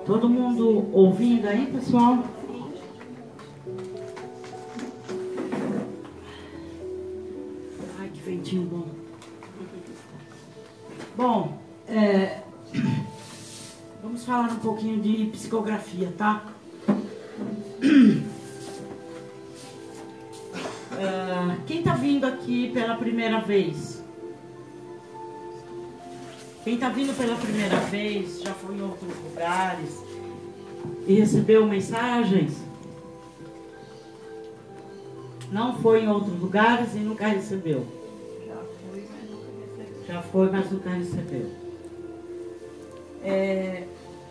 Todo mundo ouvindo aí, pessoal? Ai, que ventinho bom. Bom, vamos falar um pouquinho de psicografia, tá? Quem está vindo aqui pela primeira vez? Quem está vindo pela primeira vez, já foi em outros lugares e recebeu mensagens? Não foi em outros lugares e nunca recebeu? Já foi, mas nunca recebeu.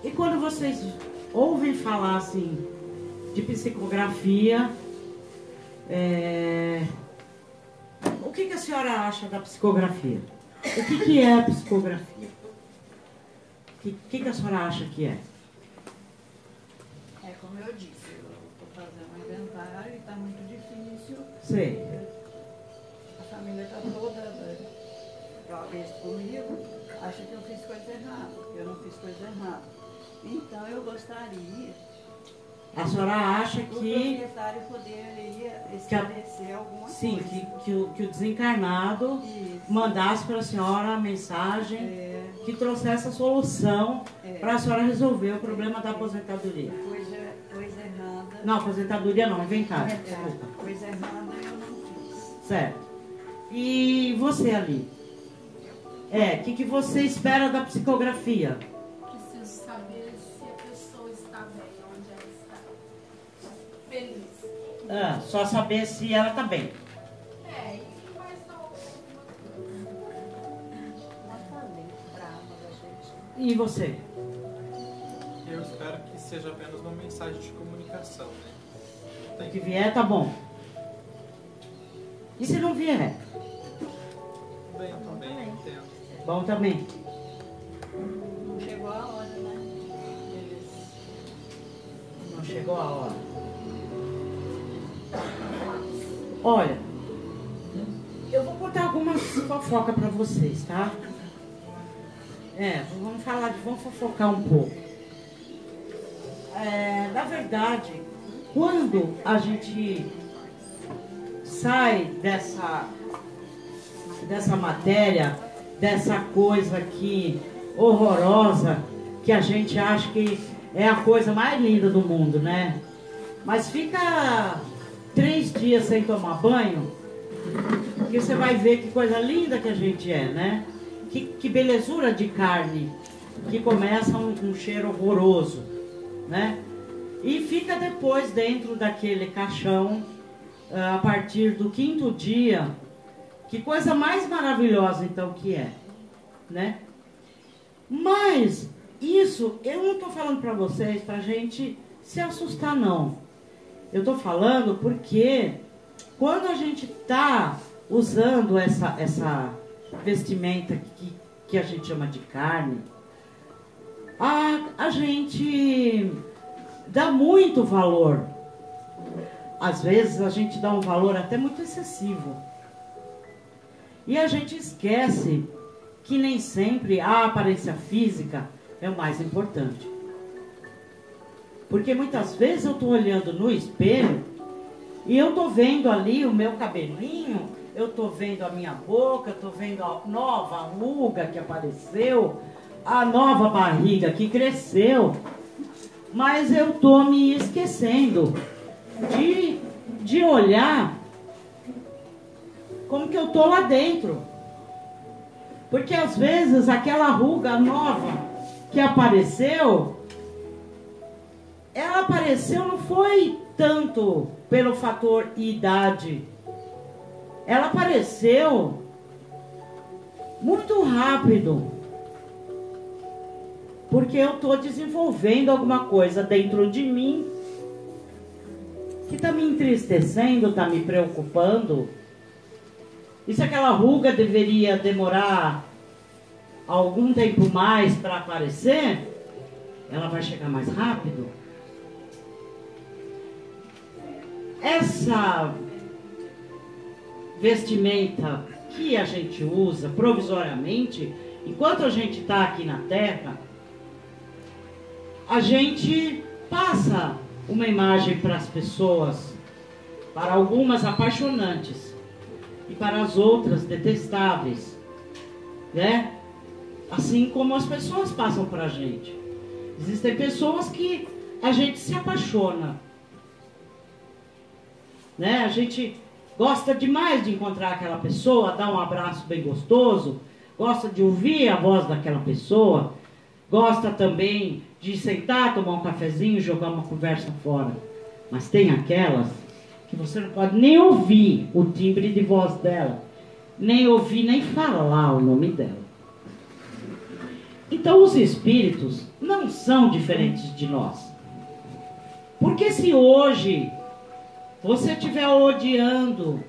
E quando vocês ouvem falar assim de psicografia, o que a senhora acha da psicografia? O que é a psicografia? O que a senhora acha que é? É como eu disse, eu estou fazendo um inventário e está muito difícil. Sei. A família está toda talvez comigo, acha que eu fiz coisa errada. Eu não fiz coisa errada. Então eu gostaria... A senhora acha o que... proprietário poderia esclarecer alguma coisa. Sim, que o desencarnado mandasse para a senhora a mensagem que trouxesse a solução para a senhora resolver o problema da aposentadoria. Coisa errada... Não, aposentadoria não, inventário. Desculpa. Coisa errada eu não fiz. Certo. E você ali? O que você espera da psicografia? Preciso saber se a pessoa está bem, onde ela está. Feliz. Só saber se ela está bem. E mais alguma coisa. E você? Eu espero que seja apenas uma mensagem de comunicação, né? O que vier tá bom. E se não vier? Bem, também entendo. Bom também. Não chegou a hora, né? Não chegou a hora. Olha, eu vou contar algumas fofocas para vocês, tá? Vamos fofocar um pouco. Na verdade, quando a gente sai dessa matéria, dessa coisa aqui horrorosa, que a gente acha que é a coisa mais linda do mundo, né? Mas fica 3 dias sem tomar banho, que você vai ver que coisa linda que a gente é, né? Que belezura de carne, que começa um cheiro horroroso, né? E fica depois dentro daquele caixão, a partir do 5º dia. Que coisa mais maravilhosa então que é, né? Mas isso, eu não estou falando para vocês para a gente se assustar, não. Eu estou falando porque quando a gente está usando essa vestimenta que a gente chama de carne, a gente dá muito valor. Às vezes a gente dá um valor até muito excessivo. E a gente esquece que nem sempre a aparência física é o mais importante. Porque muitas vezes eu estou olhando no espelho e eu estou vendo ali o meu cabelinho, eu estou vendo a minha boca, estou vendo a nova ruga que apareceu, a nova barriga que cresceu, mas eu estou me esquecendo de olhar como que eu estou lá dentro. Porque às vezes aquela ruga nova que apareceu, ela apareceu não foi tanto pelo fator idade. Ela apareceu muito rápido. Porque eu estou desenvolvendo alguma coisa dentro de mim que está me entristecendo, está me preocupando. E se aquela ruga deveria demorar algum tempo mais para aparecer, ela vai chegar mais rápido. Essa vestimenta que a gente usa provisoriamente, enquanto a gente está aqui na Terra, a gente passa uma imagem para as pessoas, para algumas apaixonantes e para as outras detestáveis, né? Assim como as pessoas passam para a gente. Existem pessoas que a gente se apaixona, né? A gente gosta demais de encontrar aquela pessoa, dar um abraço bem gostoso, gosta de ouvir a voz daquela pessoa, gosta também de sentar, tomar um cafezinho, jogar uma conversa fora. Mas tem aquelas que você não pode nem ouvir o timbre de voz dela, nem ouvir, nem falar o nome dela. Então os espíritos não são diferentes de nós. Porque se hoje você estiver odiando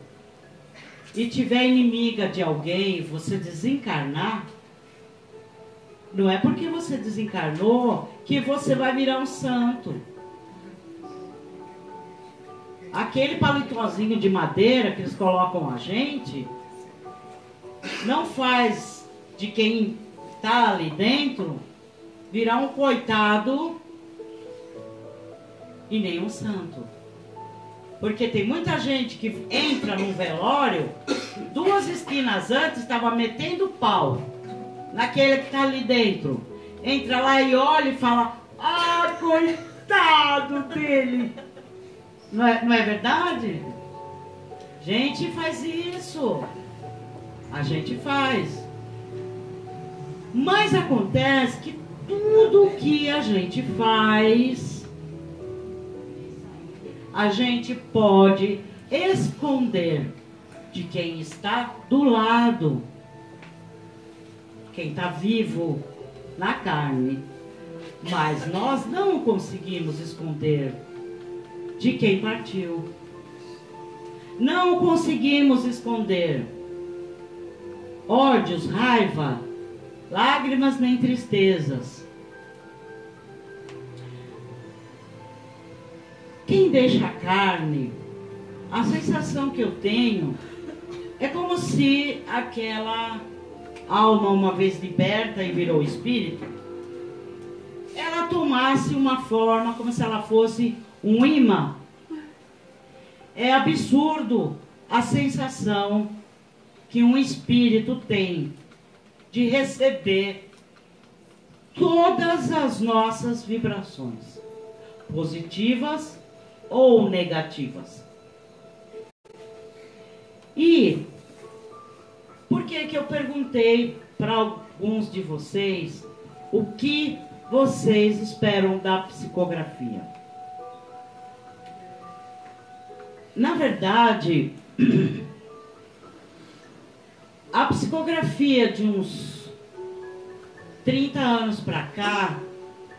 e tiver inimiga de alguém, você desencarnar, não é porque você desencarnou que você vai virar um santo. Aquele palitozinho de madeira que eles colocam a gente, não faz de quem está ali dentro virar um coitado e nem um santo. Porque tem muita gente que entra num velório, 2 esquinas antes estava metendo pau naquele que está ali dentro. Entra lá e olha e fala: ah, coitado dele. Não é verdade? A gente faz isso. A gente faz. Mas acontece que tudo que a gente faz, a gente pode esconder de quem está do lado, quem está vivo na carne. Mas nós não conseguimos esconder de quem partiu. Não conseguimos esconder ódios, raiva, lágrimas nem tristezas. Quem deixa a carne, a sensação que eu tenho é como se aquela alma, uma vez liberta e virou espírito, ela tomasse uma forma como se ela fosse um imã. É absurdo a sensação que um espírito tem de receber todas as nossas vibrações, positivas ou negativas. E por que eu perguntei para alguns de vocês o que vocês esperam da psicografia? Na verdade, a psicografia de uns 30 anos para cá,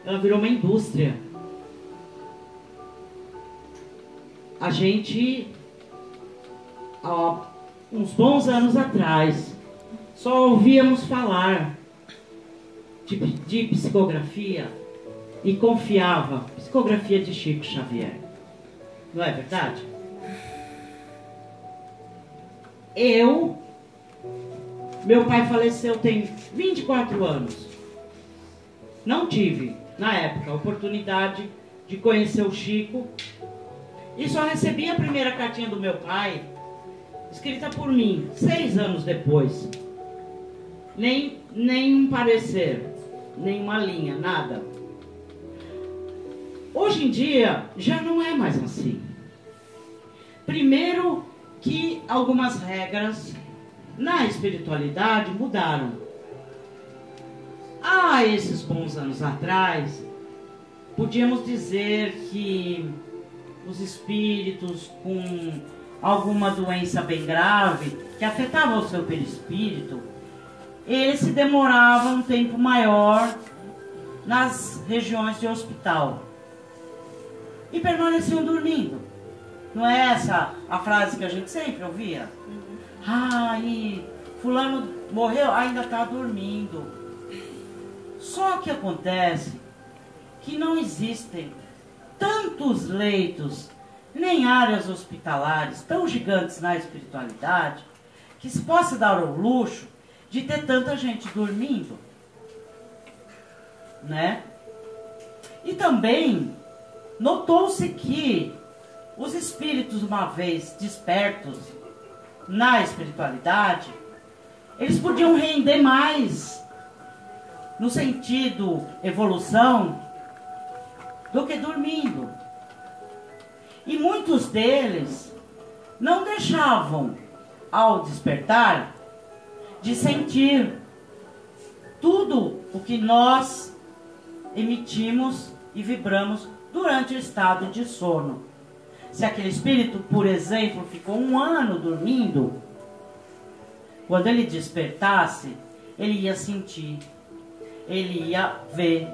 ela virou uma indústria. A gente, há uns bons anos atrás, só ouvíamos falar de psicografia e confiava, psicografia de Chico Xavier. Não é verdade? Meu pai faleceu tem 24 anos. Não tive, na época, a oportunidade de conhecer o Chico. E só recebi a primeira cartinha do meu pai, escrita por mim, 6 anos depois. Nem um parecer, nem uma linha, nada. Hoje em dia, já não é mais assim. Primeiro que algumas regras na espiritualidade mudaram. Há esses bons anos atrás, podíamos dizer que os espíritos com alguma doença bem grave, que afetava o seu perispírito, eles se demoravam um tempo maior nas regiões de hospital e permaneciam dormindo. Não é essa a frase que a gente sempre ouvia? Ah, e fulano morreu, ainda está dormindo. Só que acontece que não existem tantos leitos, nem áreas hospitalares tão gigantes na espiritualidade, que se possa dar o luxo de ter tanta gente dormindo, né? E também notou-se que os espíritos, uma vez despertos na espiritualidade, eles podiam render mais no sentido evolução do que dormindo. E muitos deles não deixavam, ao despertar, de sentir tudo o que nós emitimos e vibramos durante o estado de sono. Se aquele espírito, por exemplo, ficou 1 ano dormindo, quando ele despertasse, ele ia sentir, ele ia ver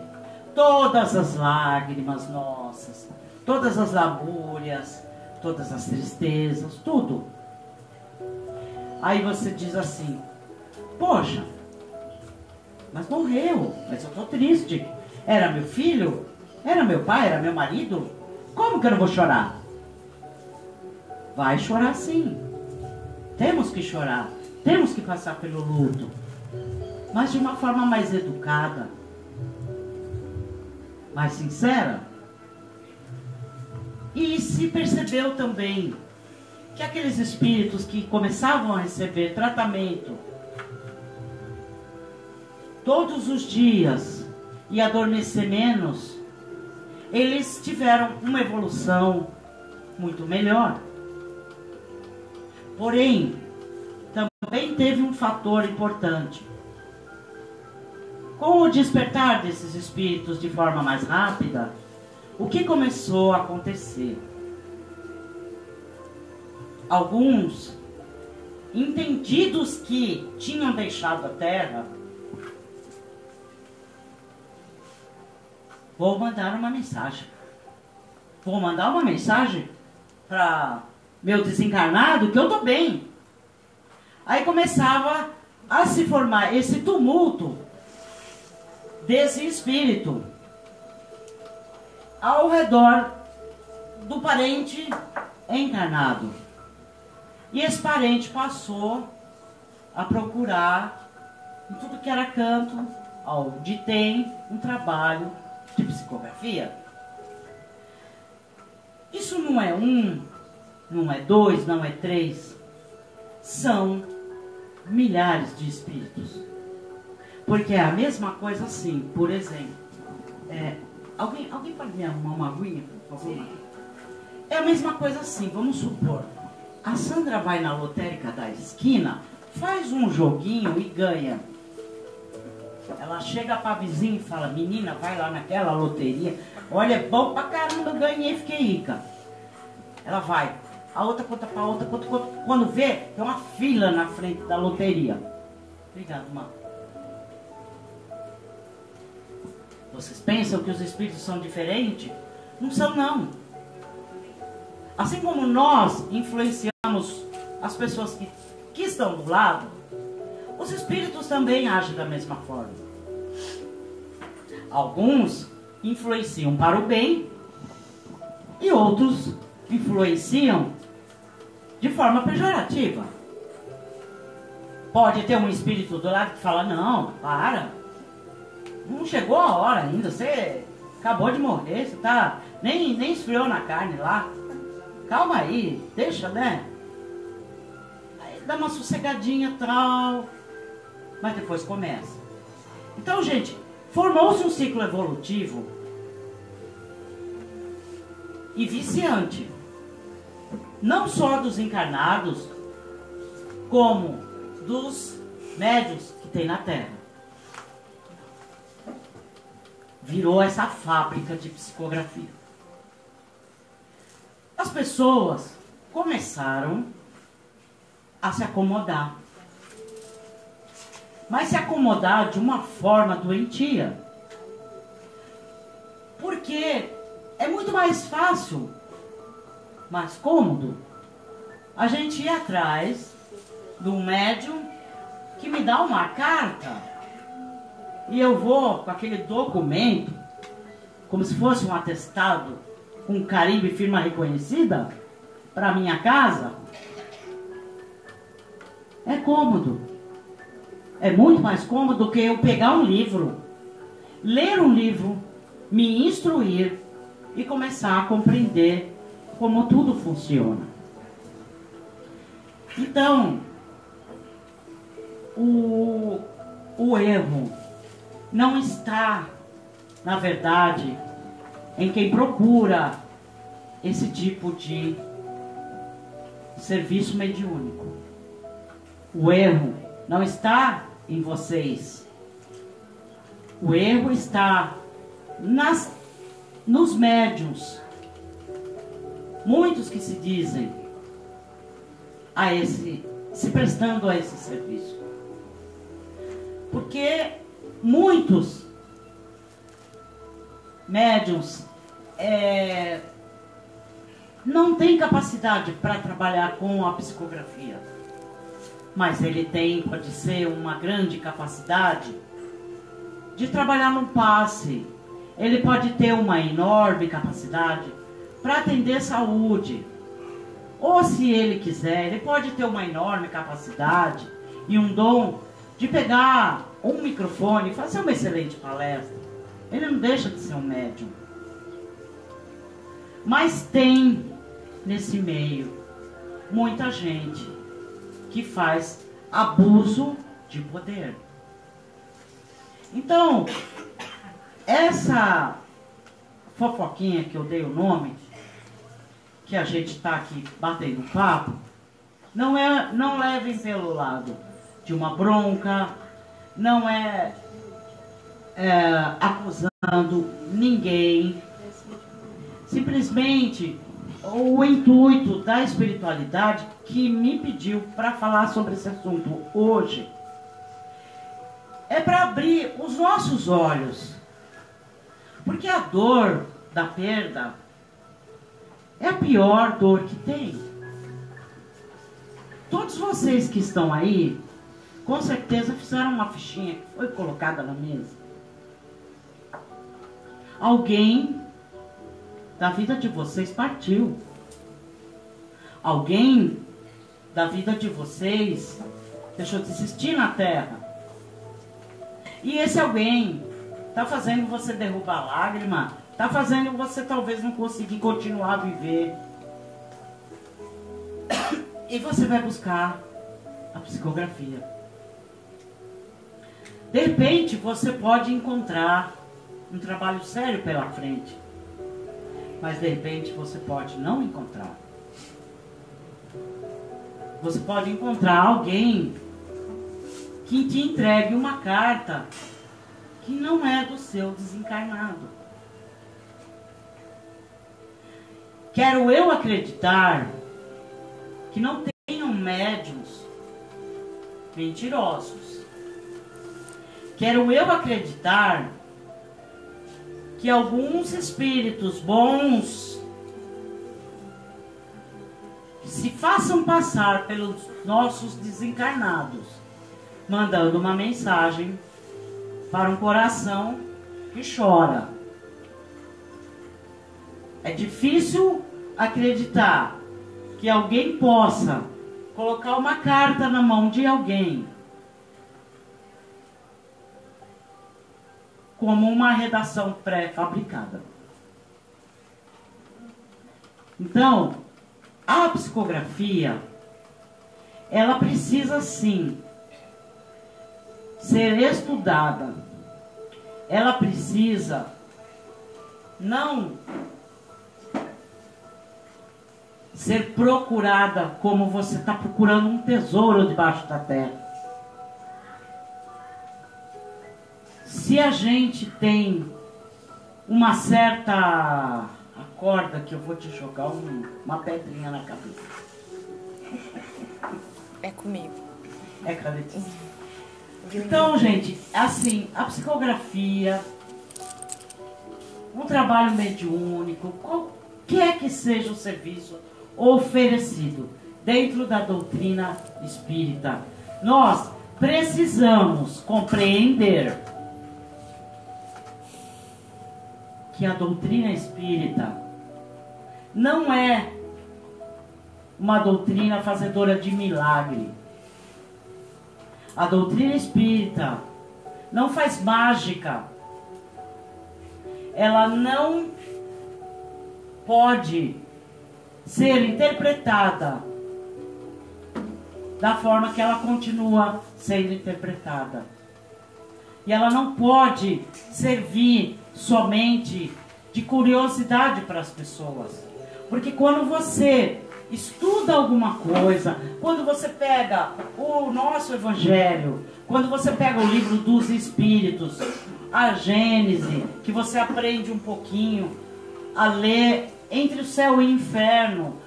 todas as lágrimas nossas, todas as lamúrias, todas as tristezas, tudo. Aí você diz assim, poxa, mas morreu, mas eu estou triste. Era meu filho? Era meu pai? Era meu marido? Como que eu não vou chorar? Vai chorar sim. Temos que chorar. Temos que passar pelo luto. Mas de uma forma mais educada. Mais sincera. E se percebeu também que aqueles espíritos que começavam a receber tratamento todos os dias e adormecer menos, eles tiveram uma evolução muito melhor. Porém, também teve um fator importante. Com o despertar desses espíritos de forma mais rápida, o que começou a acontecer? Alguns entendidos que tinham deixado a Terra, vou mandar uma mensagem. Vou mandar uma mensagem para meu desencarnado que eu estou bem. Aí começava a se formar esse tumulto desse espírito ao redor do parente encarnado. E esse parente passou a procurar em tudo que era canto, onde tem um trabalho de psicografia. Isso não é 1, não é 2, não é 3. São milhares de espíritos. Porque é a mesma coisa assim, por exemplo. Alguém pode me arrumar uma aguinha, por favor? É a mesma coisa assim, vamos supor. A Sandra vai na lotérica da esquina, faz um joguinho e ganha. Ela chega pra vizinha e fala, menina, vai lá naquela loteria. Olha, é bom pra caramba, eu ganhei, fiquei rica. Ela vai. A outra conta pra outra, quando vê, tem uma fila na frente da loteria. Obrigado, mãe. Vocês pensam que os espíritos são diferentes? Não são, não. Assim como nós influenciamos as pessoas que estão do lado, os espíritos também agem da mesma forma. Alguns influenciam para o bem e outros influenciam de forma pejorativa. Pode ter um espírito do lado que fala, não, para. Não chegou a hora ainda, você acabou de morrer, você tá, nem esfriou na carne lá. Calma aí, deixa, né? Aí dá uma sossegadinha e tal, mas depois começa. Então, gente, formou-se um ciclo evolutivo e viciante. Não só dos encarnados, como dos médiuns que tem na Terra. Virou essa fábrica de psicografia. As pessoas começaram a se acomodar. Mas se acomodar de uma forma doentia. Porque é muito mais fácil, mais cômodo, a gente ir atrás de um médium que me dá uma carta e eu vou com aquele documento, como se fosse um atestado, com carimbo e firma reconhecida, para minha casa. É cômodo. É muito mais cômodo do que eu pegar um livro, ler um livro, me instruir e começar a compreender como tudo funciona. Então, o erro não está, na verdade, em quem procura esse tipo de serviço mediúnico. O erro não está em vocês. O erro está nos médiuns. Muitos que se dizem se prestando a esse serviço. Porque muitos médiuns não têm capacidade para trabalhar com a psicografia. Mas ele pode ser uma grande capacidade de trabalhar no passe. Ele pode ter uma enorme capacidade para atender saúde. Ou se ele quiser, ele pode ter uma enorme capacidade e um dom de pegar um microfone e fazer uma excelente palestra. Ele não deixa de ser um médium. Mas tem nesse meio muita gente que faz abuso de poder. Então, essa fofoquinha que eu dei o nome, que a gente está aqui batendo papo, não levem pelo lado de uma bronca, não é acusando ninguém. Simplesmente o intuito da espiritualidade que me pediu para falar sobre esse assunto hoje é para abrir os nossos olhos. Porque a dor da perda é a pior dor que tem. Todos vocês que estão aí, com certeza fizeram uma fichinha que foi colocada na mesa. Alguém da vida de vocês partiu. Alguém da vida de vocês deixou de existir na Terra. E esse alguém está fazendo você derrubar lágrima, está fazendo você talvez não conseguir continuar a viver. E você vai buscar a psicografia. De repente, você pode encontrar um trabalho sério pela frente. Mas de repente, você pode não encontrar. Você pode encontrar alguém que te entregue uma carta que não é do seu desencarnado. Quero eu acreditar que não tenham médiuns mentirosos. Quero eu acreditar que alguns espíritos bons se façam passar pelos nossos desencarnados, mandando uma mensagem para um coração que chora. É difícil acreditar que alguém possa colocar uma carta na mão de alguém como uma redação pré-fabricada. Então, a psicografia, ela precisa sim ser estudada. Ela precisa não ser procurada como você está procurando um tesouro debaixo da terra. Se a gente tem uma certa corda que eu vou te jogar uma pedrinha na cabeça. É comigo. É com a Letícia. Então, gente, assim, a psicografia, um trabalho mediúnico, qualquer que seja o serviço oferecido dentro da doutrina espírita, nós precisamos compreender que a doutrina espírita não é uma doutrina fazedora de milagre. A doutrina espírita não faz mágica. ela não pode ser interpretada da forma que ela continua sendo interpretada. E ela não pode servir somente de curiosidade para as pessoas. Porque quando você estuda alguma coisa, quando você pega o nosso Evangelho, quando você pega o livro dos Espíritos, a Gênese, que você aprende um pouquinho a ler Entre o Céu e o Inferno,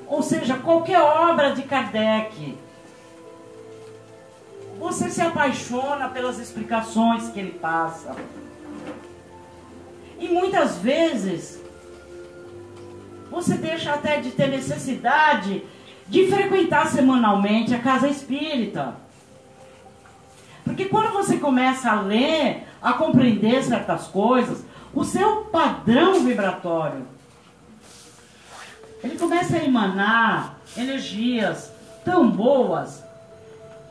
ou seja, qualquer obra de Kardec, você se apaixona pelas explicações que ele passa. E muitas vezes você deixa até de ter necessidade de frequentar semanalmente a casa espírita. Porque quando você começa a ler, a compreender certas coisas, o seu padrão vibratório, ele começa a emanar energias tão boas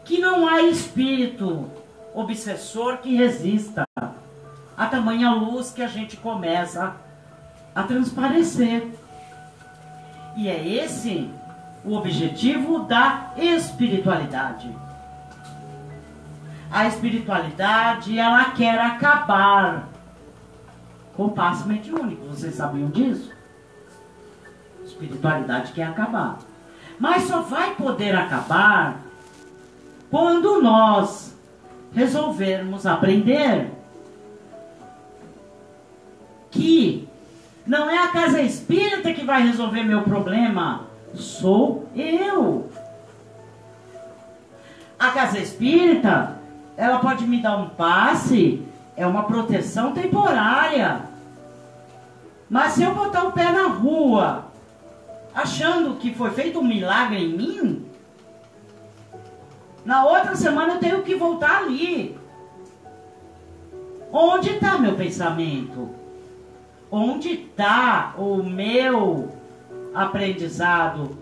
que não há espírito obsessor que resista a tamanha luz que a gente começa a transparecer. E é esse o objetivo da espiritualidade. A espiritualidade, ela quer acabar com o passe mediúnico. Vocês sabiam disso? A espiritualidade quer acabar. Mas só vai poder acabar quando nós resolvermos aprender que não é a casa espírita que vai resolver meu problema, sou eu. A casa espírita, ela pode me dar um passe, é uma proteção temporária. Mas se eu botar o pé na rua, achando que foi feito um milagre em mim, na outra semana eu tenho que voltar ali. Onde está meu pensamento? Onde está o meu aprendizado?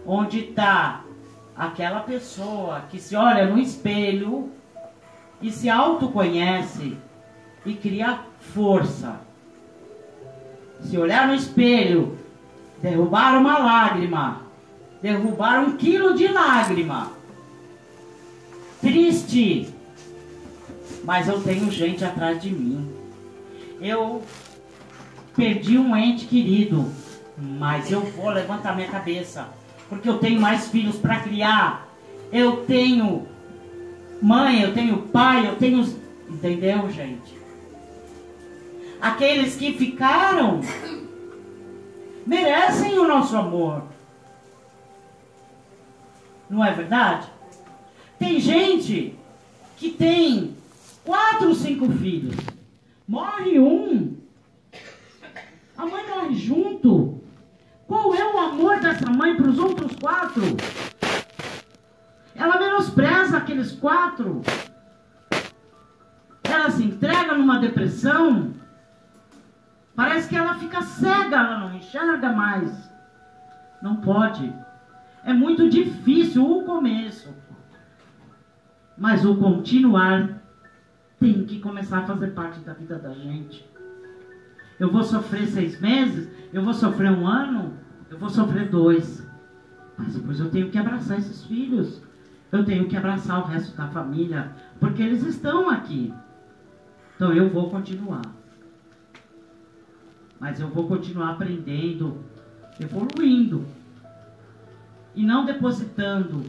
Onde está aquela pessoa que se olha no espelho e se autoconhece e cria força? Se olhar no espelho, derrubar uma lágrima, derrubar 1 quilo de lágrima, triste, mas eu tenho gente atrás de mim. Eu perdi um ente querido, mas eu vou levantar minha cabeça, porque eu tenho mais filhos para criar. Eu tenho mãe, eu tenho pai, eu tenho... Entendeu, gente? Aqueles que ficaram merecem o nosso amor. Não é verdade? Tem gente que tem 4, 5 filhos. Morre um, a mãe morre junto. Qual é o amor dessa mãe para os outros 4? Ela menospreza aqueles 4. Ela se entrega numa depressão. Parece que ela fica cega, ela não enxerga mais. Não pode. É muito difícil o começo. Mas o continuar tem que começar a fazer parte da vida da gente. Eu vou sofrer 6 meses, eu vou sofrer 1 ano, eu vou sofrer 2. Mas depois eu tenho que abraçar esses filhos. Eu tenho que abraçar o resto da família, porque eles estão aqui. Então eu vou continuar. Mas eu vou continuar aprendendo, evoluindo. E não depositando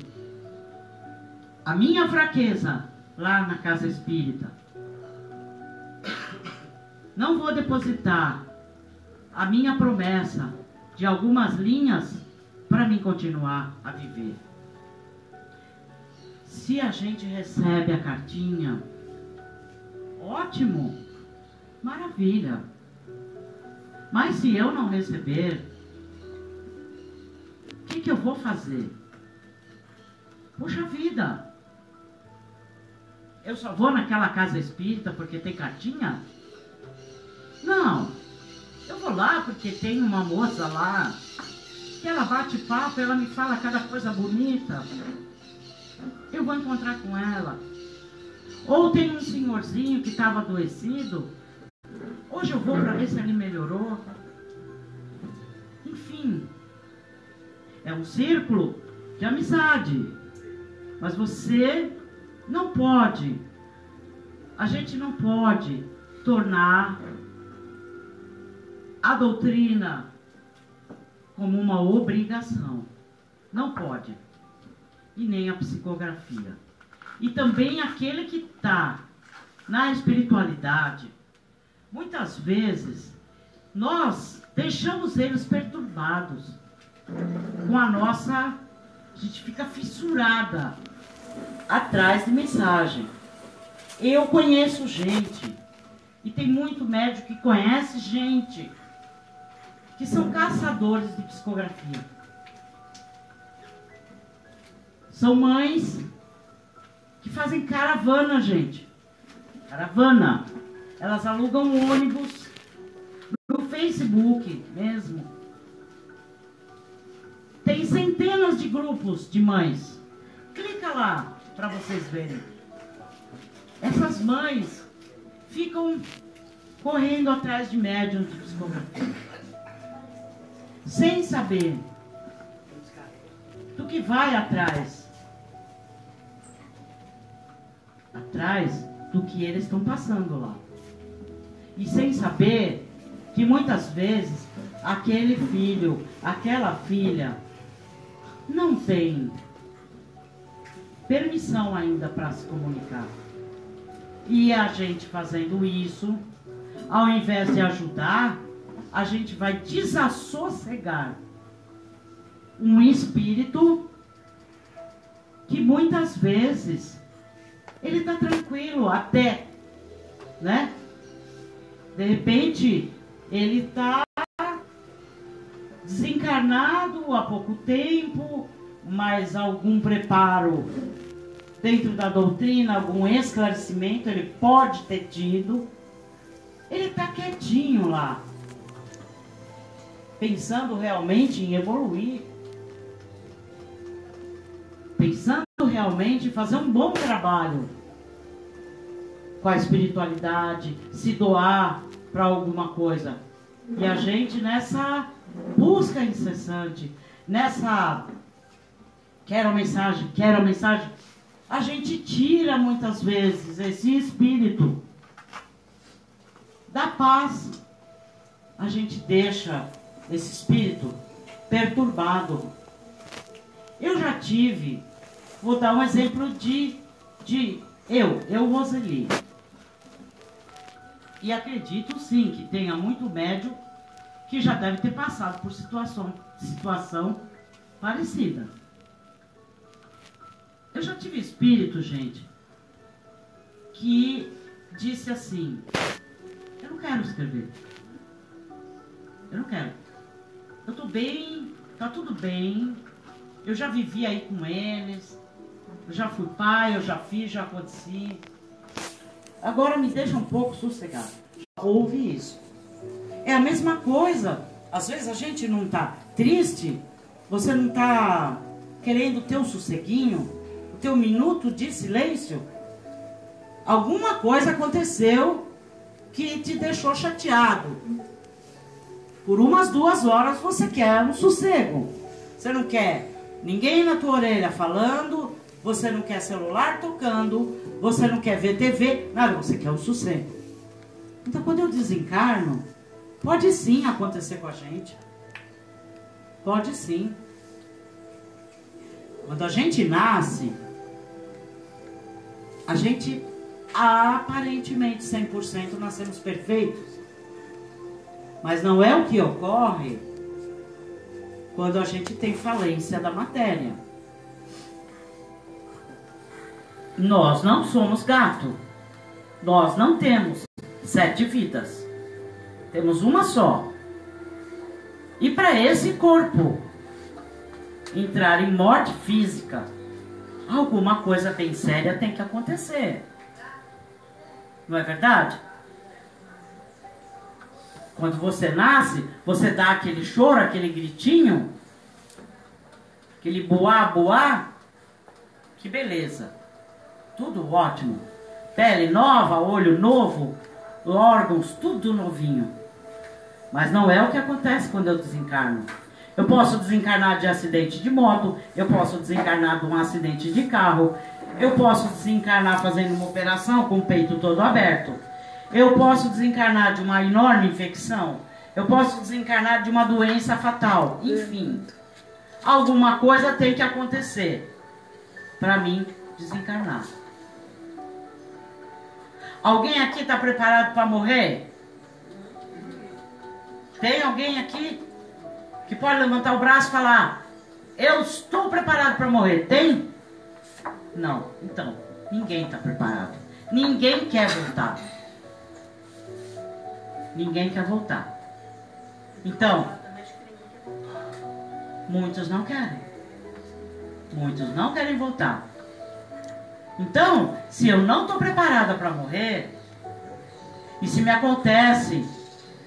a minha fraqueza lá na casa espírita. Não vou depositar a minha promessa de algumas linhas para mim continuar a viver. Se a gente recebe a cartinha, ótimo, maravilha. Mas se eu não receber, o que eu vou fazer? Poxa vida, eu só vou naquela casa espírita porque tem cartinha? Não, eu vou lá porque tem uma moça lá, que ela bate papo, ela me fala cada coisa bonita. Eu vou encontrar com ela. Ou tem um senhorzinho que estava adoecido, ou Hoje eu vou para ver se ele melhorou. Enfim, é um círculo de amizade. Mas você não pode, a gente não pode tornar a doutrina como uma obrigação. Não pode. E nem a psicografia. E também aquele que está na espiritualidade, muitas vezes nós deixamos eles perturbados com a nossa... A gente fica fissurada atrás de mensagem. Eu conheço gente, e tem muito médico que conhece gente, que são caçadores de psicografia. São mães que fazem caravana, gente. Caravana. Elas alugam um ônibus no Facebook mesmo. Tem centenas de grupos de mães. Clica lá para vocês verem. Essas mães ficam correndo atrás de médiuns de psicografia, sem saber do que vai atrás do que eles estão passando lá. E sem saber que muitas vezes aquele filho, aquela filha não tem permissão ainda para se comunicar. E a gente fazendo isso, ao invés de ajudar, a gente vai desassossegar um espírito que muitas vezes ele está tranquilo até, né? De repente, ele está desencarnado há pouco tempo, mas algum preparo dentro da doutrina, algum esclarecimento ele pode ter tido. Ele está quietinho lá, pensando realmente em evoluir, pensando realmente em fazer um bom trabalho com a espiritualidade, se doar para alguma coisa. E a gente nessa busca incessante, nessa quero a mensagem, a gente tira muitas vezes esse espírito da paz. A gente deixa esse espírito perturbado. Eu já tive, vou dar um exemplo de eu, Roseli. E acredito sim que tenha muito médium que já deve ter passado por situação parecida. Eu já tive espírito, gente, que disse assim: eu não quero escrever. Eu não quero. Eu tô bem, tá tudo bem. Eu já vivi aí com eles. Eu já fui pai, eu já fiz, já aconteci. Agora me deixa um pouco sossegado. Ouve isso. É a mesma coisa. Às vezes a gente não tá triste. Você não tá querendo ter um sosseguinho, o teu minuto de silêncio. Alguma coisa aconteceu que te deixou chateado. Por umas 2 horas você quer um sossego. Você não quer ninguém na tua orelha falando, você não quer celular tocando, você não quer ver TV, nada, você quer um sossego. Então quando eu desencarno, pode sim acontecer com a gente. Pode sim. Quando a gente nasce, a gente aparentemente 100% nascemos perfeitos. Mas não é o que ocorre quando a gente tem falência da matéria. Nós não somos gato. Nós não temos 7 vidas. Temos uma só. E para esse corpo entrar em morte física, alguma coisa bem séria tem que acontecer. Não é verdade? Quando você nasce, você dá aquele choro, aquele gritinho, aquele boá, que beleza. Tudo ótimo. Pele nova, olho novo, órgãos, tudo novinho. Mas não é o que acontece quando eu desencarno. Eu posso desencarnar de acidente de moto, eu posso desencarnar de um acidente de carro, eu posso desencarnar fazendo uma operação com o peito todo aberto, eu posso desencarnar de uma enorme infecção, eu posso desencarnar de uma doença fatal, enfim. Alguma coisa tem que acontecer para mim desencarnar. Alguém aqui está preparado para morrer? Tem alguém aqui que pode levantar o braço e falar: eu estou preparado para morrer? Tem? Não. Então, ninguém está preparado. Ninguém quer voltar. Ninguém quer voltar. Então, muitos não querem. Muitos não querem voltar. Então, se eu não estou preparada para morrer, e se me acontece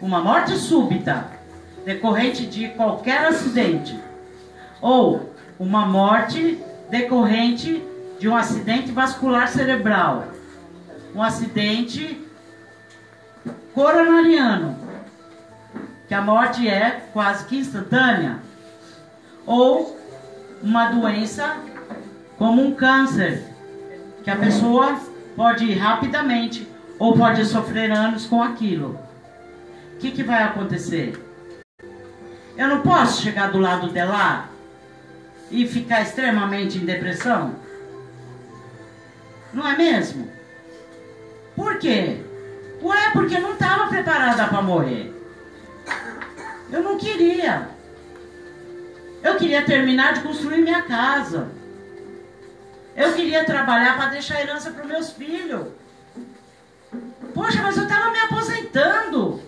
uma morte súbita, decorrente de qualquer acidente, ou uma morte decorrente de um acidente vascular cerebral, um acidente coronariano, que a morte é quase que instantânea, ou uma doença como um câncer, que a pessoa pode ir rapidamente ou pode sofrer anos com aquilo. O que vai acontecer? Eu não posso chegar do lado de lá e ficar extremamente em depressão? Não é mesmo? Por quê? Ué, porque eu não estava preparada para morrer. Eu não queria. Eu queria terminar de construir minha casa. Eu queria trabalhar para deixar herança para os meus filhos. Poxa, mas eu estava me aposentando.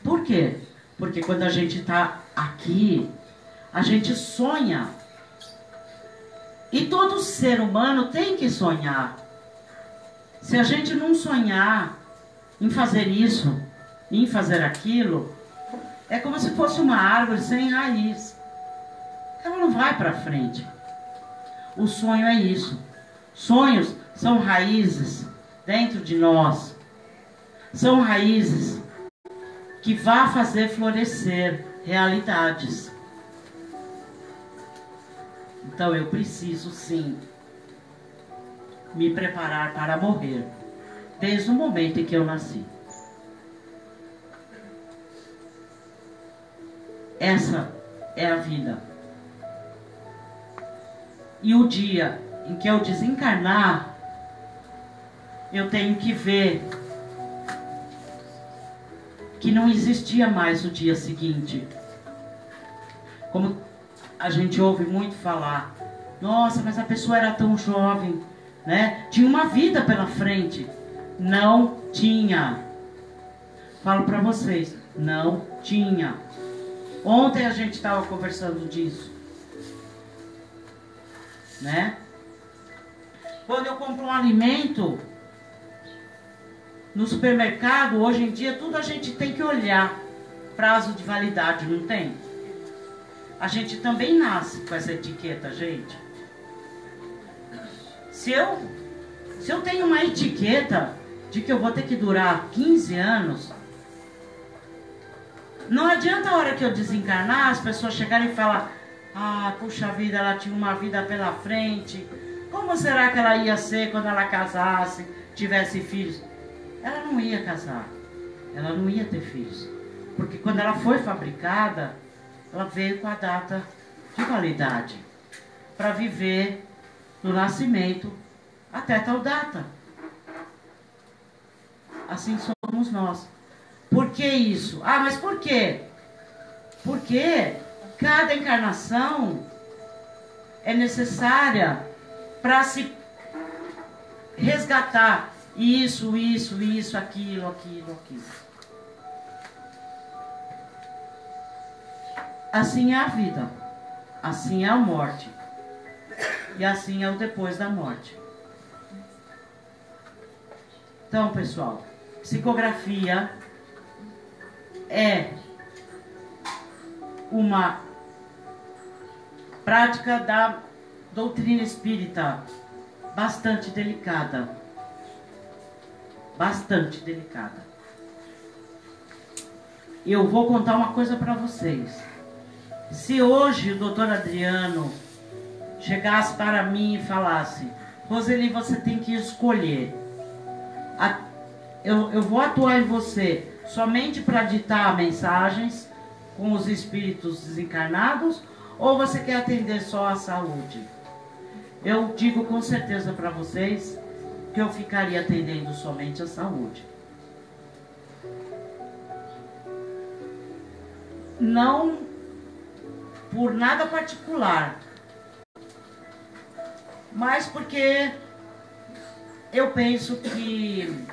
Por quê? Porque quando a gente está aqui, a gente sonha. E todo ser humano tem que sonhar. Se a gente não sonhar em fazer isso, em fazer aquilo, é como se fosse uma árvore sem raiz. Ela não vai para frente. O sonho é isso. Sonhos são raízes dentro de nós. São raízes que vão fazer florescer realidades. Então eu preciso sim me preparar para morrer, desde o momento em que eu nasci. Essa é a vida. E o dia em que eu desencarnar, eu tenho que ver que não existia mais o dia seguinte. Como a gente ouve muito falar: nossa, mas a pessoa era tão jovem, né? Tinha uma vida pela frente. Não tinha. Falo para vocês, não tinha. Ontem a gente estava conversando disso, né? Quando eu compro um alimento no supermercado, hoje em dia, tudo a gente tem que olhar prazo de validade, não tem? A gente também nasce com essa etiqueta, gente. Se eu tenho uma etiqueta de que eu vou ter que durar 15 anos, não adianta a hora que eu desencarnar, as pessoas chegarem e falar: ah, puxa vida, ela tinha uma vida pela frente. Como será que ela ia ser quando ela casasse, tivesse filhos? Ela não ia casar. Ela não ia ter filhos. Porque quando ela foi fabricada, ela veio com a data de validade para viver do nascimento até tal data. Assim somos nós. Por que isso? Ah, mas por quê? Porque cada encarnação é necessária para se resgatar isso, aquilo. Assim é a vida, assim é a morte, e assim é o depois da morte. Então, pessoal, psicografia é uma prática da doutrina espírita, bastante delicada. Bastante delicada. Eu vou contar uma coisa para vocês. Se hoje o doutor Adriano chegasse para mim e falasse: Roseli, você tem que escolher. Eu vou atuar em você somente para ditar mensagens com os espíritos desencarnados, ou você quer atender só a saúde? Eu digo com certeza para vocês que eu ficaria atendendo somente a saúde. Não por nada particular, mas porque eu penso que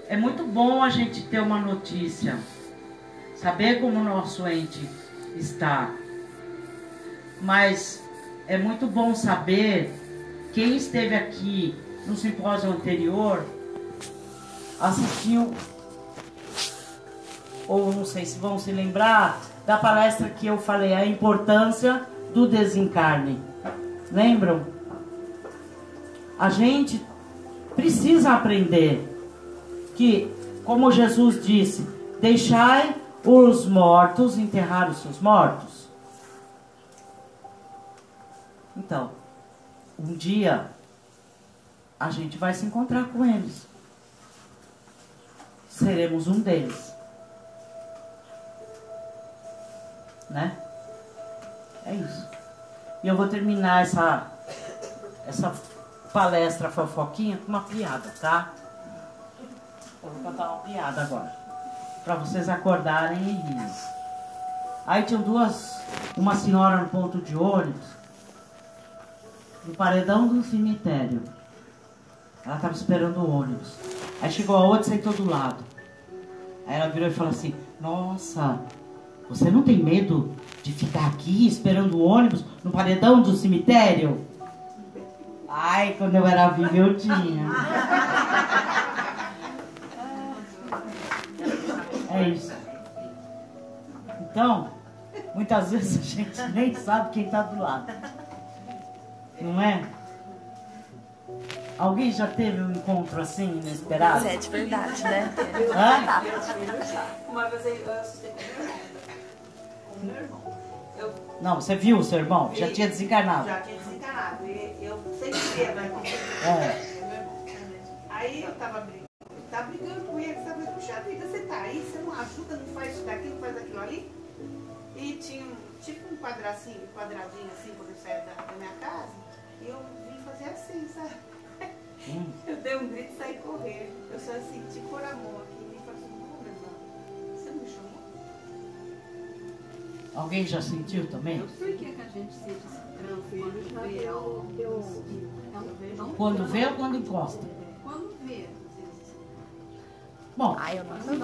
é muito bom a gente ter uma notícia, saber como o nosso ente está. Mas é muito bom saber, quem esteve aqui no simpósio anterior, assistiu, ou não sei se vão se lembrar, da palestra que eu falei, a importância do desencarne. Lembram? A gente precisa aprender que, como Jesus disse, deixai os mortos enterrar os seus mortos. Então, um dia a gente vai se encontrar com eles. Seremos um deles. Né? É isso. E eu vou terminar essa palestra fofoquinha com uma piada, tá? Eu vou contar uma piada agora, para vocês acordarem e rirem. Aí tinham uma senhora no ponto de ônibus, no paredão do cemitério. Ela estava esperando o ônibus. Aí chegou a outra e sentou do lado. Aí ela virou e falou assim: nossa, você não tem medo de ficar aqui esperando o ônibus no paredão do cemitério? Ai, quando eu era viva eu tinha. É isso. Então, muitas vezes a gente nem sabe quem está do lado. Não é? Alguém já teve um encontro assim, inesperado? Isso é de verdade, né? Hã? Uma vez eu assustei com o meu irmão. Não, você viu o seu irmão? Já tinha desencarnado. Já tinha desencarnado. E eu sempre via, né? Aí eu tava brigando com ele, sabe? Puxa vida, você tá aí, você não ajuda, não faz isso daqui, não faz aquilo ali. E tinha tipo um quadradinho assim, quando eu saía da minha casa. E eu vim fazer assim, sabe? Eu dei um grito e saí correndo. Eu só senti por amor aqui. E falei assim: não, meu irmão, você não me chamou? Alguém já sentiu também? Por que a gente sente esse trânsito quando vê algo? Quando vê ou quando encosta? Quando vê, às vezes. Bom, Ai, eu nunca vi.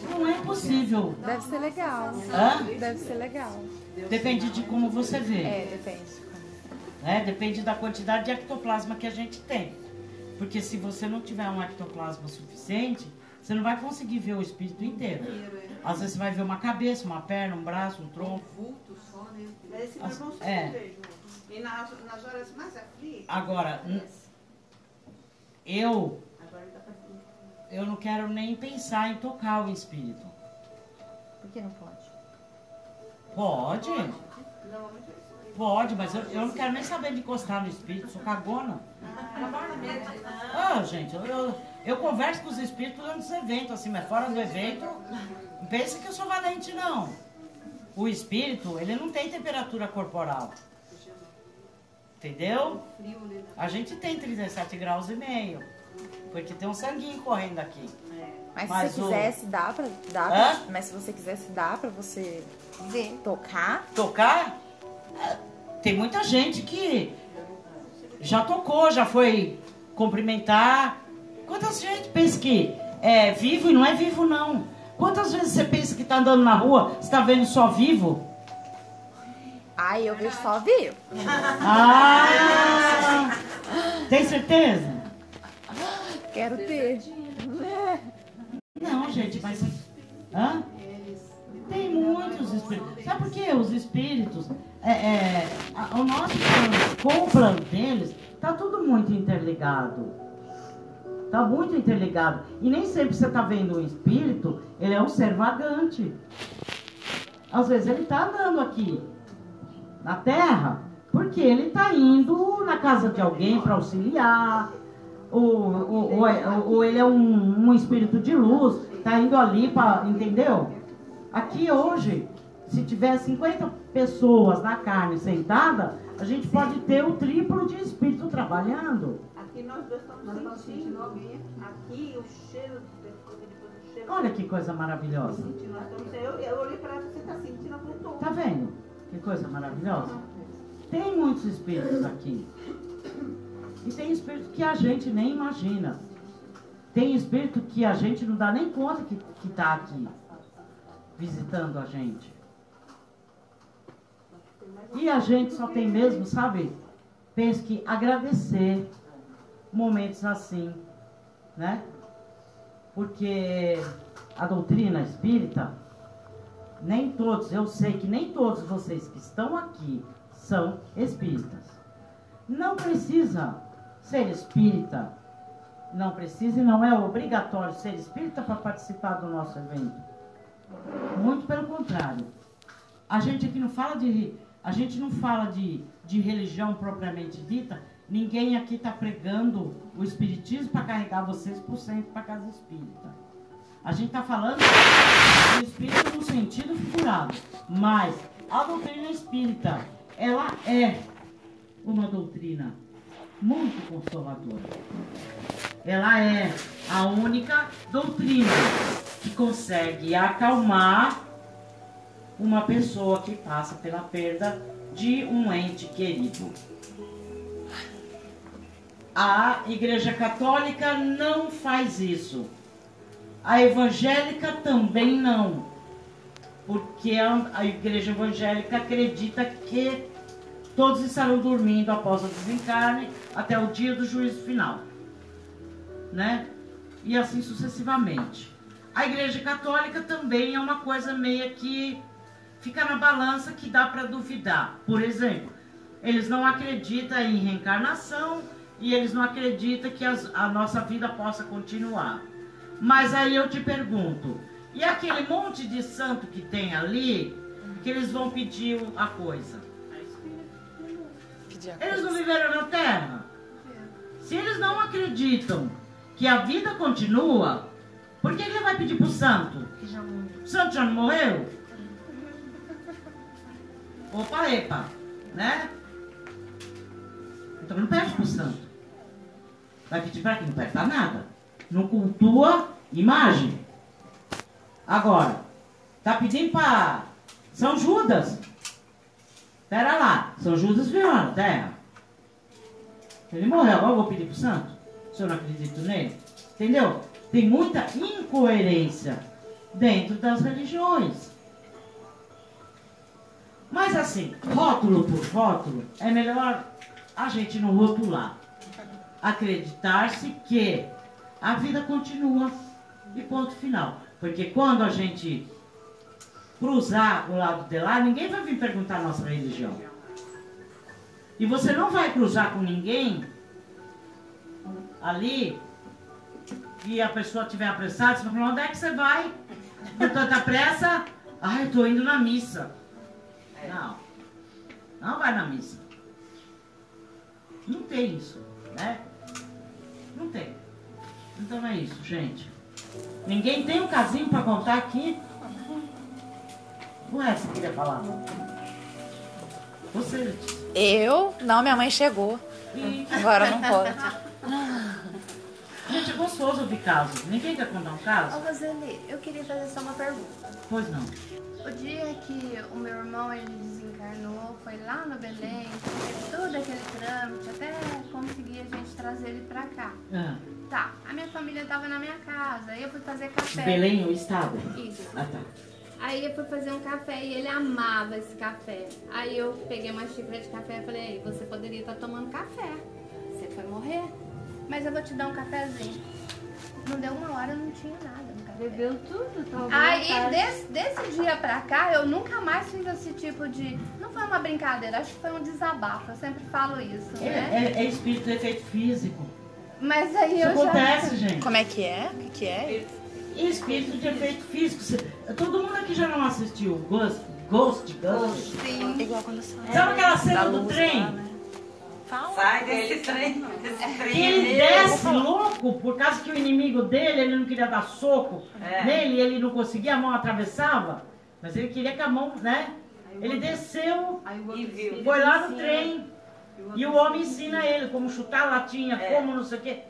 não é possível. Deve ser legal. Hã? Deve ser legal. Depende de como você vê. É, depende. Né? Depende da quantidade de ectoplasma que a gente tem. Porque se você não tiver um ectoplasma suficiente, você não vai conseguir ver o espírito inteiro. Às vezes você vai ver uma cabeça, uma perna, um braço, um tronco. Vulto só, né? Esse meu irmão só É. vejo. E nas horas mais aflitas. Agora, eu não quero nem pensar em tocar o espírito. Por que não pode? Pode? Normalmente Pode, mas eu não quero nem saber de encostar no espírito, sou cagona. Ah, gente, eu converso com os espíritos durante os eventos, assim, mas fora do evento, não pense que eu sou valente, não. O espírito, ele não tem temperatura corporal. Entendeu? A gente tem 37 graus e meio, porque tem um sanguinho correndo aqui. Mas se você quisesse, dá pra... Mas se você quisesse, dá pra você ver, tocar? Tocar? Tem muita gente que já tocou, já foi cumprimentar. Quantas gente pensa que é vivo e não é vivo, não? Quantas vezes você pensa que tá andando na rua, você tá vendo só vivo? Ai, eu vejo só vivo. Ah! Tem certeza? Quero ter. Não, gente, mas... Hã? Tem muitos espíritos. Sabe por quê? Os espíritos, o nosso plano com o plano deles, tá tudo muito interligado. Tá muito interligado. E nem sempre você tá vendo um espírito, ele é um ser vagante. Às vezes ele tá andando aqui na Terra, porque ele tá indo na casa de alguém para auxiliar, ou ele é um espírito de luz, tá indo ali para, entendeu? Aqui hoje, se tiver 50 pessoas na carne sentada, a gente pode ter o triplo de espírito trabalhando. Aqui nós dois estamos sentindo alguém. Aqui o cheiro do pescoço, depois o cheiro. Olha que coisa maravilhosa. Eu olhei para ela, você está sentindo, eu falei, tô. Tá vendo? Que coisa maravilhosa. Tem muitos espíritos aqui. E tem espírito que a gente nem imagina. Tem espírito que a gente não dá nem conta que tá aqui, visitando a gente. E a gente só tem mesmo, sabe? Penso que agradecer momentos assim, né? Porque a doutrina espírita, nem todos, eu sei que nem todos vocês que estão aqui são espíritas. Não precisa ser espírita, não precisa e não é obrigatório ser espírita para participar do nosso evento. Muito pelo contrário. A gente aqui não fala de religião propriamente dita. Ninguém aqui está pregando o espiritismo para carregar vocês por cento para a casa espírita. A gente está falando do espírito no sentido figurado. Mas a doutrina espírita, ela é uma doutrina muito consoladora. Ela é a única doutrina que consegue acalmar uma pessoa que passa pela perda de um ente querido. A Igreja Católica não faz isso. A evangélica também não. Porque a Igreja Evangélica acredita que todos estarão dormindo após o desencarne até o dia do juízo final, né? E assim sucessivamente. A Igreja Católica também é uma coisa meio que fica na balança, que dá para duvidar. Por exemplo, eles não acreditam em reencarnação e eles não acreditam que a nossa vida possa continuar. Mas aí eu te pergunto, e aquele monte de santo que tem ali, que eles vão pedir a coisa? Eles não viveram na Terra? Se eles não acreditam que a vida continua, por que ele vai pedir pro santo? O santo já não morreu? Opa, epa, né? Então não pede pro santo. Vai pedir para quem? Não pede para nada. Não cultua imagem. Agora, tá pedindo para São Judas. Pera lá, São Judas veio na Terra. Ele morreu, agora eu vou pedir pro santo? Se eu não acredito nele? Entendeu? Tem muita incoerência dentro das religiões. Mas assim, rótulo por rótulo, é melhor a gente não rotular. Acreditar-se que a vida continua e ponto final. Porque quando a gente cruzar o lado de lá, ninguém vai vir perguntar a nossa religião. E você não vai cruzar com ninguém ali e a pessoa estiver apressada, você vai falar, onde é que você vai? Com tanta pressa? Ah, eu estou indo na missa. Não. Não vai na missa. Não tem isso, né? Não tem. Então é isso, gente. Ninguém tem um casinho para contar aqui? Ué, você queria falar? Você, Letícia? Eu? Não, minha mãe chegou. Agora não pode. Gente, é gostoso ouvir casos. Ninguém quer contar um caso? Ô, Roseli, eu queria fazer só uma pergunta. Pois não. O dia que o meu irmão ele desencarnou, foi lá no Belém, fez todo aquele trâmite, até conseguir a gente trazer ele pra cá. Ah, Tá, a minha família tava na minha casa, aí eu fui fazer café. Belém, o estado? Isso. Ah, tá. Aí eu fui fazer um café e ele amava esse café. Aí eu peguei uma xícara de café e falei, ei, você poderia estar tomando café. Você foi morrer, mas eu vou te dar um cafezinho. Não deu uma hora, não tinha nada no café. Viveu tudo, talvez. Aí, desse dia pra cá, eu nunca mais fiz esse tipo de... Não foi uma brincadeira, acho que foi um desabafo. Eu sempre falo isso, né? É espírito de efeito físico. Mas aí Isso eu acontece, gente. Como é que é? O que é? Espírito de efeito físico. Todo mundo aqui já não assistiu Ghost. Sim. Igual quando sai. Sabe aquela cena da do luz trem? lá, né? Fala. Sai desse trem. Que ele desce louco por causa que o inimigo dele, ele não queria dar soco nele, ele não conseguia, a mão atravessava, mas ele queria que a mão, né? Ele desceu E viu. foi lá no trem e o homem ensina ele como chutar a latinha, como não sei o quê.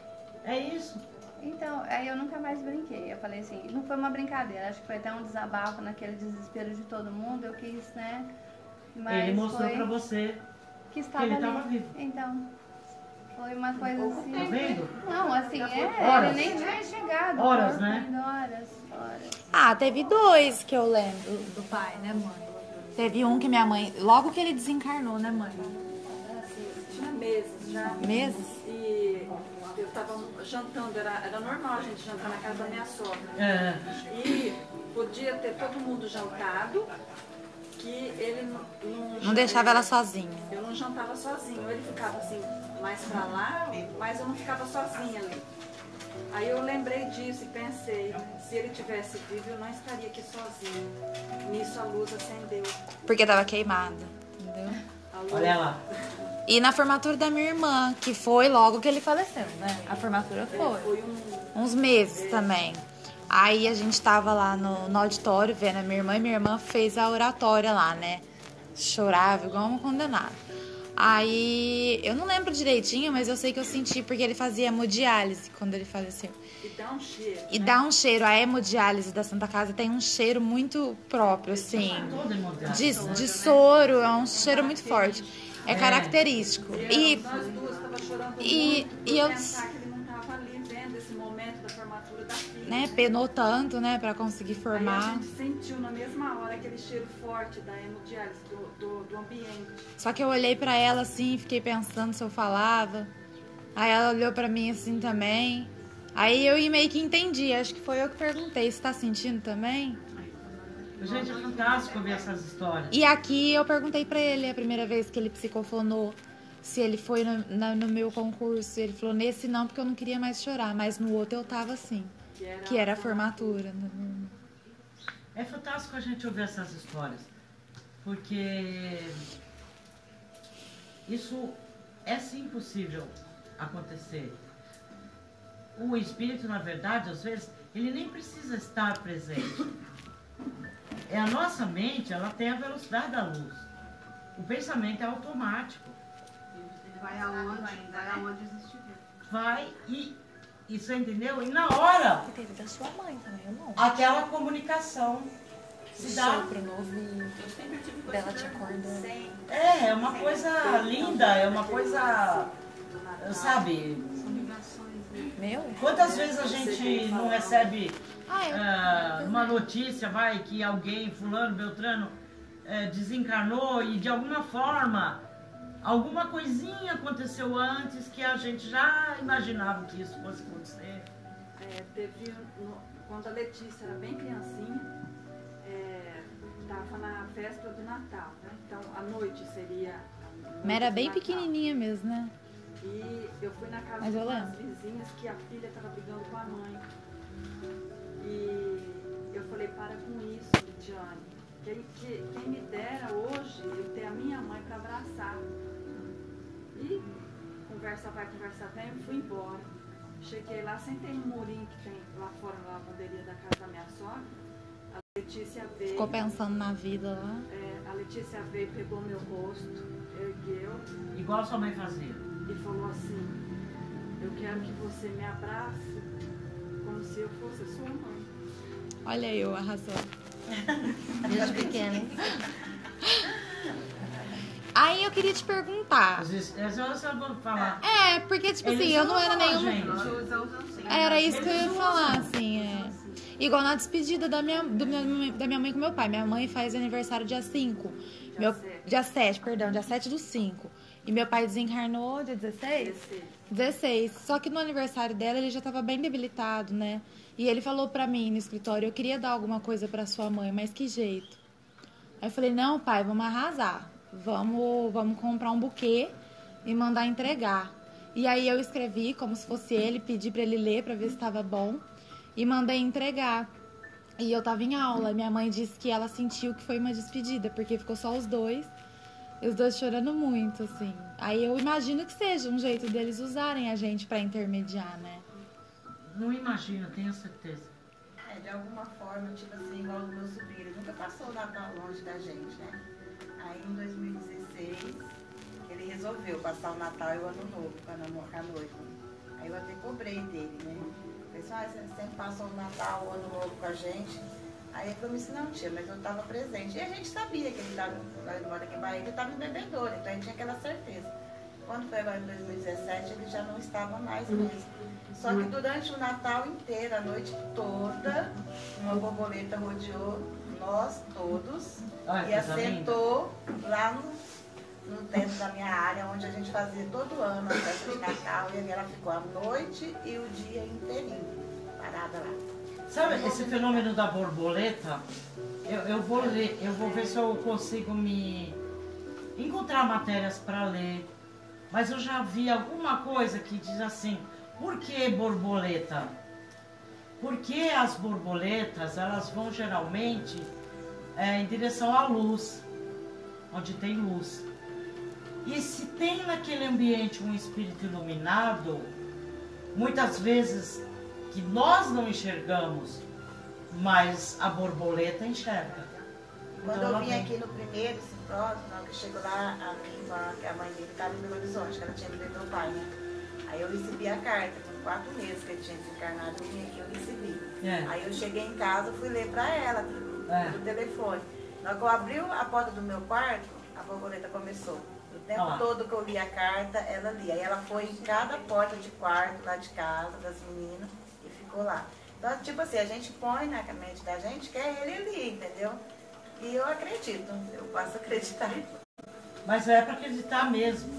É isso. Então, aí eu nunca mais brinquei. Eu falei assim, não foi uma brincadeira, acho que foi até um desabafo naquele desespero de todo mundo. Eu quis, né? Mas Ele mostrou foi pra você que estava ele ali. estava vivo. Então, foi uma coisa assim. Tá vendo? Não, assim, horas. ele nem tinha chegado. Horas, foi né? indo horas. Ah, teve 2 que eu lembro do pai, né, mãe? Teve um que minha mãe, logo que ele desencarnou, né, mãe? Tinha meses já. Meses? E eu tava jantando, era normal a gente jantar na casa da minha sogra. É. E podia ter todo mundo jantado, que ele Não deixava ela sozinha. Eu não jantava sozinho, ele ficava assim, mais pra lá, mas eu não ficava sozinha ali. Aí eu lembrei disso e pensei, se ele tivesse vivo, eu não estaria aqui sozinha. Nisso a luz acendeu. Porque tava queimada, entendeu? A luz... Olha lá. E na formatura da minha irmã, que foi logo que ele faleceu, né? A formatura foi. Foi Uns meses também. Aí a gente tava lá no auditório vendo a minha irmã fez a oratória lá, né? Chorava igual uma condenada. Aí eu não lembro direitinho, mas eu sei que eu senti porque ele fazia hemodiálise quando ele faleceu. E dá um cheiro. E dá um cheiro, a hemodiálise da Santa Casa tem um cheiro muito próprio, assim. Todo mundo. De soro, é um cheiro muito forte. É característico. E Nós duas tava chorando E- muito e eu- pensar que ele não tava ali vendo esse momento da formatura da filha. né, penou tanto, né, pra conseguir Aí a formar. gente sentiu na mesma hora aquele cheiro forte da hemodiálise, do ambiente. Só que eu olhei pra ela assim e fiquei pensando se eu falava. Aí ela olhou pra mim assim também. Aí eu meio que entendi, acho que foi eu que perguntei, você tá sentindo também? Gente, é fantástico ver essas histórias. E aqui eu perguntei pra ele a primeira vez que ele psicofonou, se ele foi no meu concurso. Ele falou, nesse não, porque eu não queria mais chorar, mas no outro eu tava assim, que era a formatura. É fantástico a gente ouvir essas histórias, porque isso é sim possível acontecer. O espírito, na verdade, às vezes, ele nem precisa estar presente. É a nossa mente, ela tem a velocidade da luz. O pensamento é automático. Vai aonde existe vida. Vai e você entendeu? E na hora, Teve da sua mãe também, eu não. aquela comunicação se dá. Sopro no ouvido, dela te acordando. É uma coisa linda, é uma coisa, sabe? Meu? Quantas vezes a gente não recebe uma notícia, vai, que alguém, fulano, beltrano, desencarnou e de alguma forma, alguma coisinha aconteceu antes que a gente já imaginava que isso fosse acontecer. Teve, quando a Letícia era bem criancinha, estava na véspera do Natal, né? Então a noite seria... Mas era bem pequenininha mesmo, né? E eu fui na casa Mas de eu umas lembro. vizinhas que a filha estava brigando com a mãe. E eu falei, para com isso, Lidiane. Quem me dera hoje eu ter a minha mãe para abraçar. E conversa vai, conversa vem, eu fui embora. Cheguei lá, sentei no murinho que tem lá fora na lavanderia da casa da minha sogra. A Letícia veio. Ficou pensando na vida lá. A Letícia veio, pegou meu rosto, ergueu Igual sua mãe fazia. e falou assim, eu quero que você me abrace como se eu fosse a sua mãe. Olha eu, arrasou. Desde pequena, hein? Aí eu queria te perguntar. Às vezes eu vou falar. Porque, tipo Eles assim, eu não era usam a nenhum. gente. Era isso que eu ia falar, assim. Igual na despedida da minha mãe com meu pai. Minha mãe faz aniversário dia 5. Dia 7, perdão, dia 7/5. E meu pai desencarnou dia 16? 16. Só que no aniversário dela ele já tava bem debilitado, né? E ele falou pra mim no escritório, eu queria dar alguma coisa pra sua mãe, mas que jeito? Aí eu falei, não, pai, vamos arrasar. Vamos comprar um buquê e mandar entregar. E aí eu escrevi como se fosse ele, pedi pra ele ler pra ver se tava bom e mandei entregar. E eu tava em aula, minha mãe disse que ela sentiu que foi uma despedida, porque ficou só os dois chorando muito, assim. Aí eu imagino que seja um jeito deles usarem a gente pra intermediar, né? Não imagino, tenho certeza. De alguma forma, tipo assim, igual o meu sobrinho, ele nunca passou o Natal longe da gente, né? Aí em 2016, ele resolveu passar o Natal e o Ano Novo com a noiva. Aí eu até cobrei dele, né? Falei, você sempre passou o Natal, o Ano Novo com a gente. Aí ele falou assim, não, tia, mas eu estava presente. E a gente sabia que ele estava, ele mora aqui em Bahia, ele estava em bebedouro, então a gente tinha aquela certeza. Quando foi agora em 2017, ele já não estava mais mesmo. Só que durante o Natal inteiro, a noite toda, uma borboleta rodeou nós todos e assentou lá no teto da minha área, onde a gente fazia todo ano a festa de Natal, e ela ficou a noite e o dia inteirinho parada lá. Sabe esse fenômeno da borboleta? Eu vou ler, eu vou ver se eu consigo me encontrar matérias para ler. Mas eu já vi alguma coisa que diz assim, por que borboleta? Porque as borboletas, elas vão geralmente em direção à luz, onde tem luz. E se tem naquele ambiente um espírito iluminado, muitas vezes que nós não enxergamos, mas a borboleta enxerga. Quando Então, eu vim aqui no primeiro simprósio, que chegou lá, a minha irmã, que a mãe dele estava em Belo Horizonte, que ela tinha vindo meu pai, né? Aí eu recebi a carta, com 4 meses que ele tinha desencarnado, eu vim aqui, eu recebi. Aí eu cheguei em casa, fui ler pra ela, do telefone. Na hora que eu abri a porta do meu quarto, a borboleta começou. O tempo todo que eu li a carta, ela lia. Aí ela foi em cada porta de quarto lá de casa, das meninas, e ficou lá. Então, tipo assim, a gente põe na mente da gente que é ele ali, entendeu? E eu acredito, eu posso acreditar. Mas é para acreditar mesmo.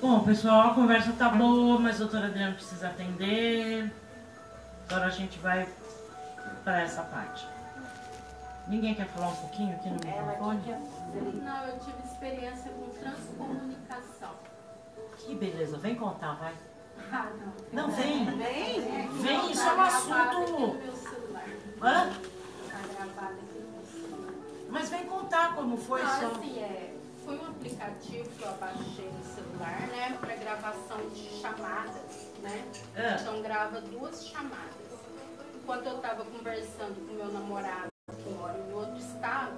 Bom, pessoal, a conversa tá boa, mas a doutora Adriana precisa atender. Agora a gente vai para essa parte. Ninguém quer falar um pouquinho aqui no microfone? Não, eu tive experiência com transcomunicação. Que beleza, vem contar, vai. Ah, não. Não, vem. Vem, isso é um assunto... Hã? Mas vem contar como foi só. Assim, foi um aplicativo que eu abaixei no celular, né, para gravação de chamadas, né? Então grava 2 chamadas. Enquanto eu estava conversando com meu namorado, que mora em outro estado,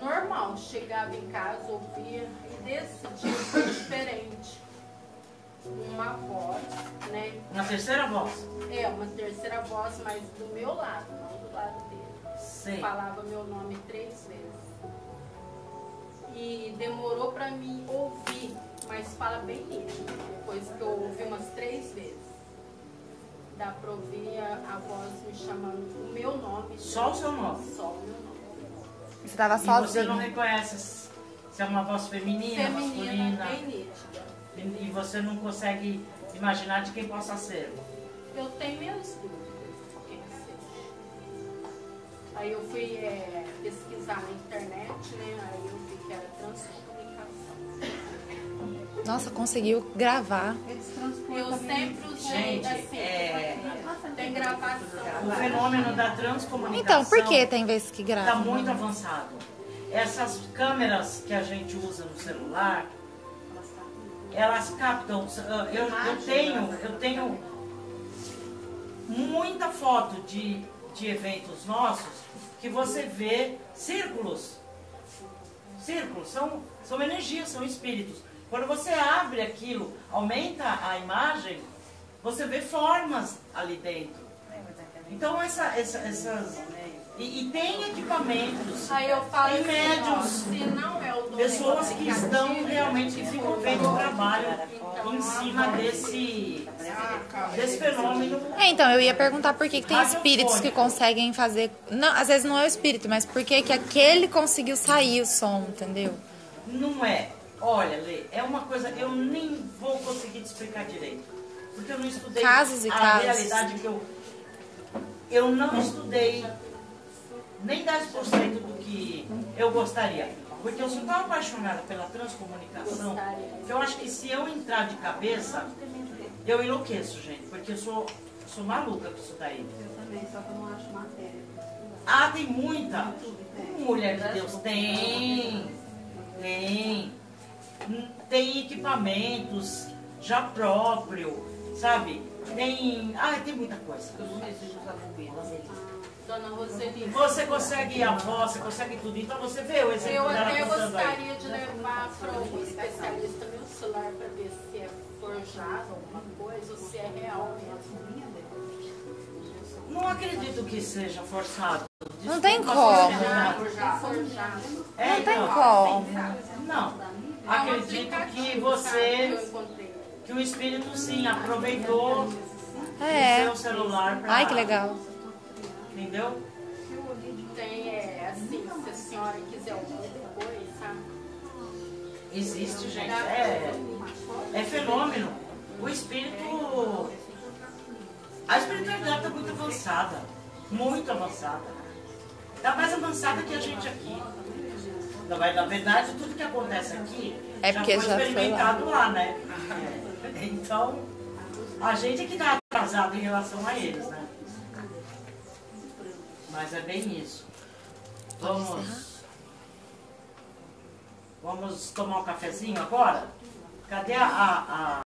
normal, chegava em casa, ouvia, e desse dia foi diferente. Uma voz, né? Uma terceira voz? Uma terceira voz, mas do meu lado, não do lado dele. Sei. Falava meu nome 3 vezes. E demorou pra mim ouvir, mas fala bem nítido. Depois que eu ouvi umas 3 vezes. Dá pra ouvir a voz me chamando o meu nome. Só o seu nome? Só o meu nome. Você estava sozinho? E você não reconhece se é uma voz feminina, masculina? Bem nítida. E você não consegue imaginar de quem possa ser? Eu tenho meus dúvidas de quem seja. Aí eu fui pesquisar na internet, né? Aí eu vi que era transcomunicação. Nossa, conseguiu gravar. Eu sempre usei, tem gravação. O fenômeno da transcomunicação... Então, por que tem vezes que grava? Está muito avançado. Essas câmeras que a gente usa no celular, elas captam... Eu tenho muita foto de eventos nossos que você vê círculos. Círculos são energias, são espíritos. Quando você abre aquilo, aumenta a imagem, você vê formas ali dentro. Então E tem equipamentos, Aí eu falo tem assim, médiums, ó, se não é o dono pessoas que aplicativo, estão realmente que ficam vendo o trabalho então, em cima desse fenômeno. Então, eu ia perguntar por que tem radiofônico. espíritos que conseguem fazer... Não, às vezes não é o espírito, mas por que aquele conseguiu sair o som, entendeu? Não é. Olha, Lê, é uma coisa, eu nem vou conseguir te explicar direito. Porque eu não estudei Casos e a casos. realidade que eu não estudei nem 10% do que eu gostaria. Porque eu sou tão apaixonada pela transcomunicação que eu acho que se eu entrar de cabeça, eu enlouqueço, gente. Porque eu sou maluca com isso daí. Eu também, só que eu não acho matéria. Ah, tem muita. Mulher de Deus, tem. Tem equipamentos já próprio, sabe? Tem muita coisa. Dona Roseli, Você consegue a voz, você consegue tudo. Então você vê o exemplo eu dela até contando aí. gostaria de levar para algum especialista meu celular para ver se é forjado alguma coisa ou se é real mesmo. Não acredito que seja forçado. Não tem Desculpa, como. Forjado. Não tem então, como. Não. É um Acredito que aplicativo, sabe, que eu você, encontrei. que o espírito sim aproveitou É. o seu celular para... Ai, que legal. Entendeu? Tem, assim, se a senhora quiser alguma coisa, sabe? Existe, gente. É fenômeno. O espírito... A espiritualidade está muito avançada. Muito avançada. Está mais avançada que a gente aqui. Na verdade, tudo que acontece aqui É porque foi já foi experimentado lá, né? Então, a gente é que está atrasado em relação a eles, né? Mas é bem isso. Vamos tomar um cafezinho agora? Cadê a